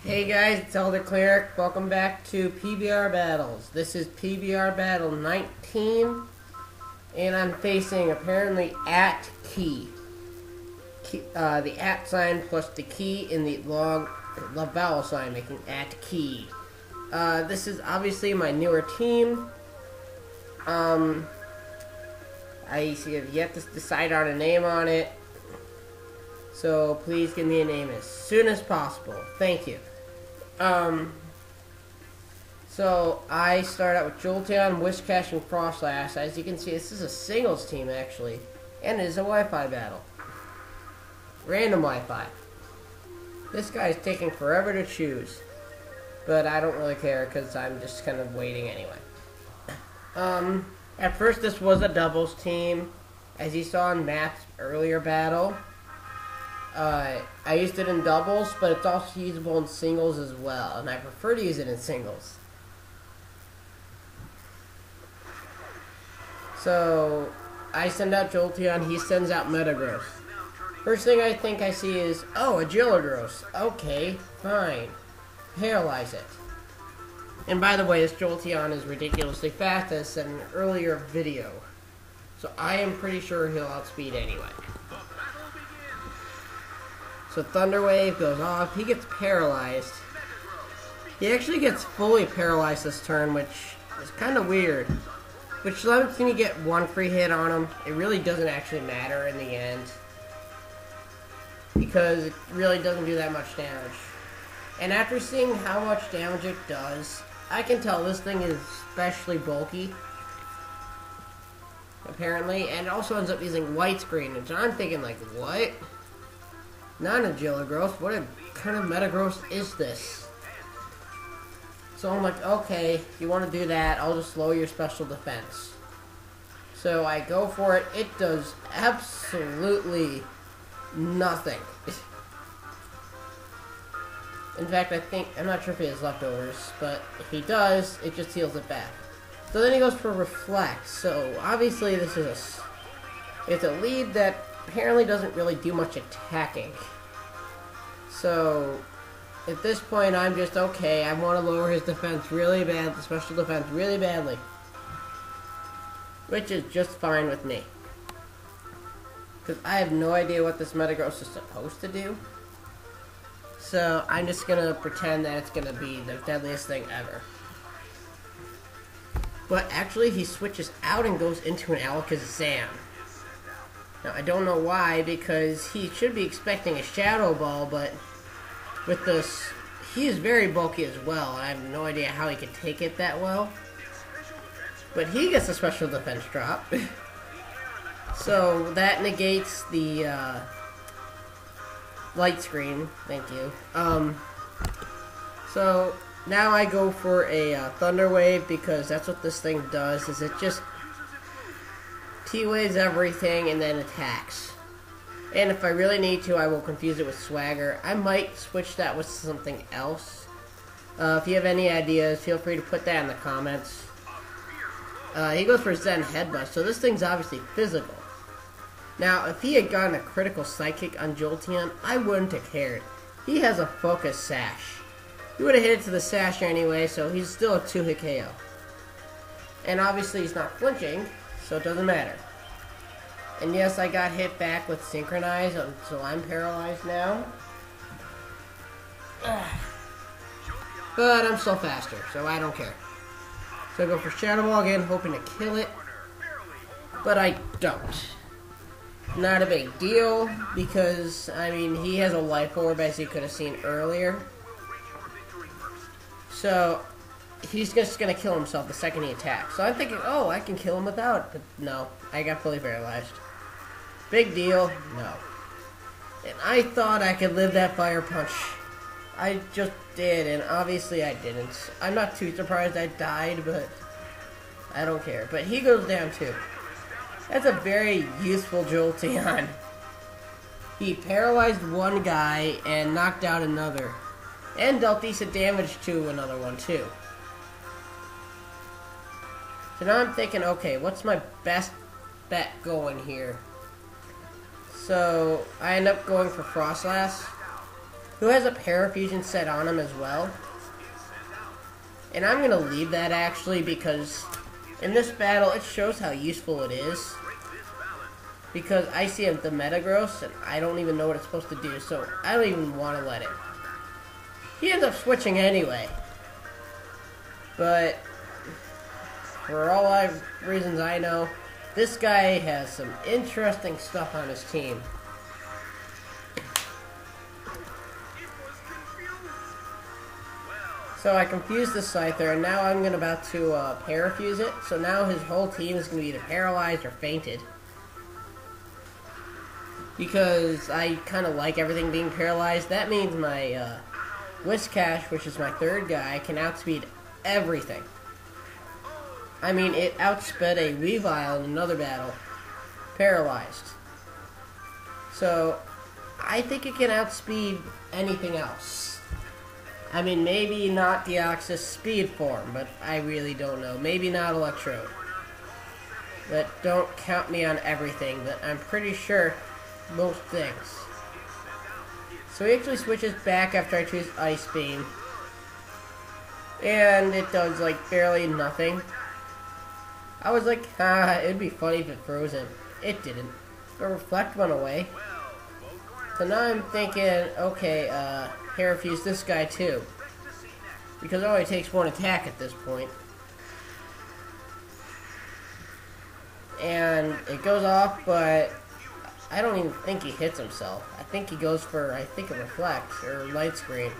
Hey guys, it's eldercleric. Welcome back to PBR Battles. This is PBR Battle 19, and I'm facing apparently at key. The at sign plus the key in the vowel sign, making at key. This is obviously my newer team. I have yet to decide on a name on it, so please give me a name as soon as possible. Thank you. So I start out with Jolteon, Whiscash, and Frostlass. As you can see, this is a singles team actually, and it is a Wi-Fi battle. Random Wi-Fi. This guy is taking forever to choose, but I don't really care because I'm just kind of waiting anyway. At first this was a doubles team, as you saw in Matt's earlier battle. I used it in doubles, but it's also usable in singles as well, and I prefer to use it in singles. So, I send out Jolteon, he sends out Metagross. First thing I think I see is, oh, a Metagross. Okay, fine. Paralyze it. And by the way, this Jolteon is ridiculously fast, as said in an earlier video. So I am pretty sure he'll outspeed anyway. So Thunder Wave goes off, he gets paralyzed. He actually gets fully paralyzed this turn, which is kind of weird. Which lets me get one free hit on him. It really doesn't actually matter in the end, because it really doesn't do that much damage. And after seeing how much damage it does, I can tell this thing is especially bulky, apparently, and it also ends up using white screen, which I'm thinking like, what? Not a Metagross. What kind of Metagross is this? So I'm like, okay, you want to do that, I'll just lower your special defense. So I go for it. It does absolutely nothing. In fact, I'm not sure if he has leftovers, but if he does, it just heals it back. So then he goes for Reflect. So obviously this is it's a lead that apparently doesn't really do much attacking. So at this point I'm just okay, I want to lower his defense really bad, the special defense really badly. Which is just fine with me, because I have no idea what this Metagross is supposed to do. So I'm just gonna pretend that it's gonna be the deadliest thing ever. But actually he switches out and goes into an Alakazam. Now, I don't know why, because he should be expecting a Shadow Ball, but with this, he is very bulky as well. I have no idea how he could take it that well. But he gets a special defense drop. So that negates the light screen. Thank you. So now I go for a Thunder Wave, because that's what this thing does, is it just T-waves everything and then attacks. And if I really need to, I will confuse it with Swagger. I might switch that with something else. If you have any ideas, feel free to put that in the comments. He goes for Zen Headbutt, so this thing's obviously physical. Now, if he had gotten a critical Psychic on Jolteon, I wouldn't have cared. He has a Focus Sash. He would have hit it to the Sash anyway, so he's still a 2-hit KO. And obviously he's not flinching, so it doesn't matter. And yes, I got hit back with Synchronize, so I'm paralyzed now. But I'm still faster, so I don't care. So I go for Shadow Ball again, hoping to kill it. But I don't. Not a big deal, because, I mean, he has a Life Orb, as you could have seen earlier. So he's just going to kill himself the second he attacks. So I'm thinking, oh, I can kill him without. But no, I got fully paralyzed. Big deal? No. And I thought I could live that Fire Punch. I just did, and obviously I didn't. I'm not too surprised I died, but I don't care. But he goes down too. That's a very useful Jolteon. He paralyzed one guy and knocked out another. And dealt decent damage to another one too. So now I'm thinking, okay, what's my best bet going here? So I end up going for Frostlass. who has a parafusion set on him as well. And I'm going to leave that actually because in this battle it shows how useful it is. Because I see the Metagross and I don't even know what it's supposed to do, so I don't even want to let it. He ends up switching anyway. But for all reasons I know, this guy has some interesting stuff on his team. So I confused the Scyther, and now I'm about to parafuse it. So now his whole team is going to be either paralyzed or fainted. Because I kind of like everything being paralyzed. That means my Whiscash, which is my third guy, can outspeed everything. I mean, it outsped a Weavile in another battle. Paralyzed. So, I think it can outspeed anything else. I mean, maybe not Deoxys speed form, but I really don't know. Maybe not Electrode. But don't count me on everything, but I'm pretty sure most things. So he actually switches back after I choose Ice Beam. And it does, like, barely nothing. I was like, it'd be funny if it froze him. It didn't. The Reflect went away. So now I'm thinking, okay, parafuse this guy too. Because it only takes one attack at this point. And it goes off, but I don't even think he hits himself. I think he goes for, a Reflect, or Light Screen.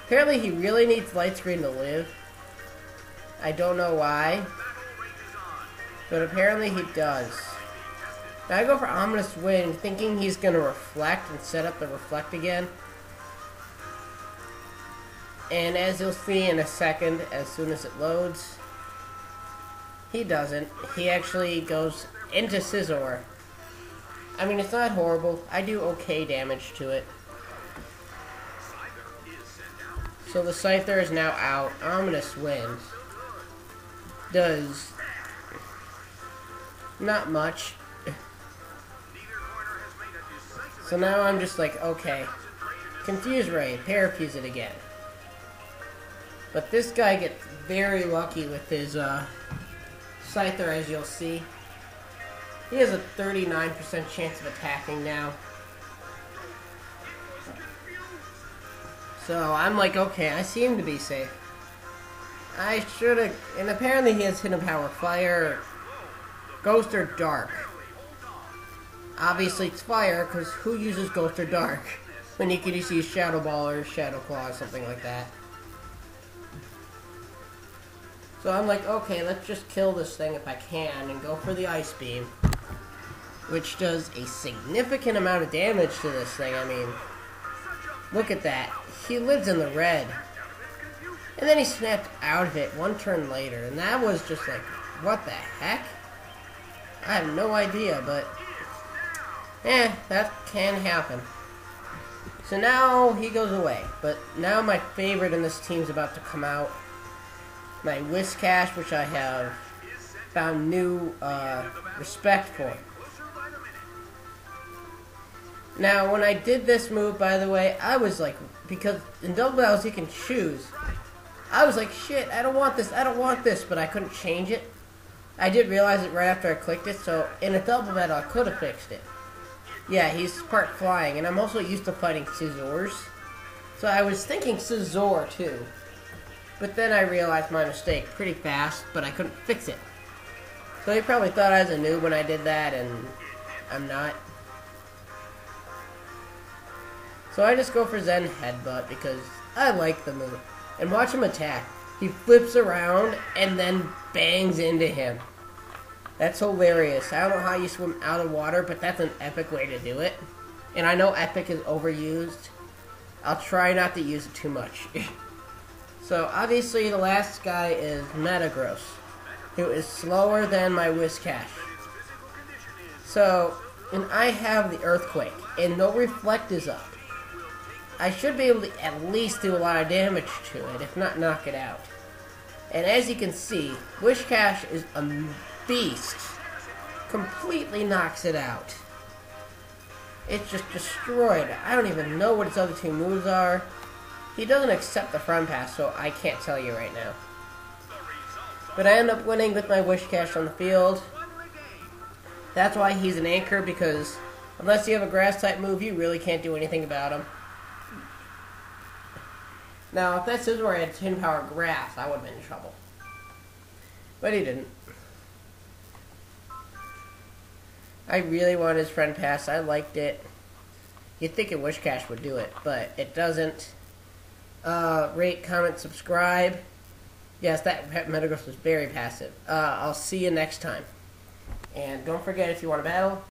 Apparently he really needs Light Screen to live. I don't know why. But apparently he does. Now I go for Ominous Wind, thinking he's going to Reflect and set up the Reflect again. And as you'll see in a second, as soon as it loads, he doesn't. He actually goes into Scizor. I mean, it's not horrible. I do okay damage to it. So the Scyther is now out. Ominous Wind does not much. So now I'm just like, okay, Confuse Ray, parafuse it again. But this guy gets very lucky with his Scyther, as you'll see. He has a 39% chance of attacking now. So I'm like, okay, I seem to be safe. I should have, and apparently he has Hidden Power Fire, Ghost, or Dark. Obviously it's Fire, because who uses Ghost or Dark when you could just use Shadow Ball or Shadow Claw or something like that? So I'm like, okay, let's just kill this thing if I can and go for the Ice Beam, which does a significant amount of damage to this thing. I mean, look at that. He lives in the red. And then he snapped out of it one turn later, and that was just like, what the heck? I have no idea, but that can happen. So now he goes away, but now my favorite in this team is about to come out. My Whiscash, which I have found new respect for. Now, when I did this move, by the way, I was like, because in double battles you can choose. I was like, shit, I don't want this, but I couldn't change it. I did realize it right after I clicked it, so in a double battle I could have fixed it. Yeah, he's part flying, and I'm also used to fighting Scizors. So I was thinking Scizor too. But then I realized my mistake pretty fast, but I couldn't fix it. So he probably thought I was a noob when I did that, and I'm not. So I just go for Zen Headbutt because I like the move. And watch him attack. He flips around and then bangs into him. That's hilarious. I don't know how you swim out of water, but that's an epic way to do it. And I know epic is overused. I'll try not to use it too much. So obviously the last guy is Metagross, who is slower than my Whiscash. So, and I have the Earthquake, and no Reflect is up. I should be able to at least do a lot of damage to it, if not knock it out. And as you can see, Whiscash is a beast. Completely knocks it out. It's just destroyed. I don't even know what his other two moves are. He doesn't accept the front pass, so I can't tell you right now. But I end up winning with my wish cash on the field. That's why he's an anchor, because unless you have a grass type move, you really can't do anything about him. Now, if that Scizor had 10 power grass, I would have been in trouble. But he didn't. I really wanted his friend pass. I liked it. You'd think a wish cash would do it, but it doesn't. Rate, comment, subscribe. Yes, that Metagross was very passive. I'll see you next time. And don't forget, if you want to battle,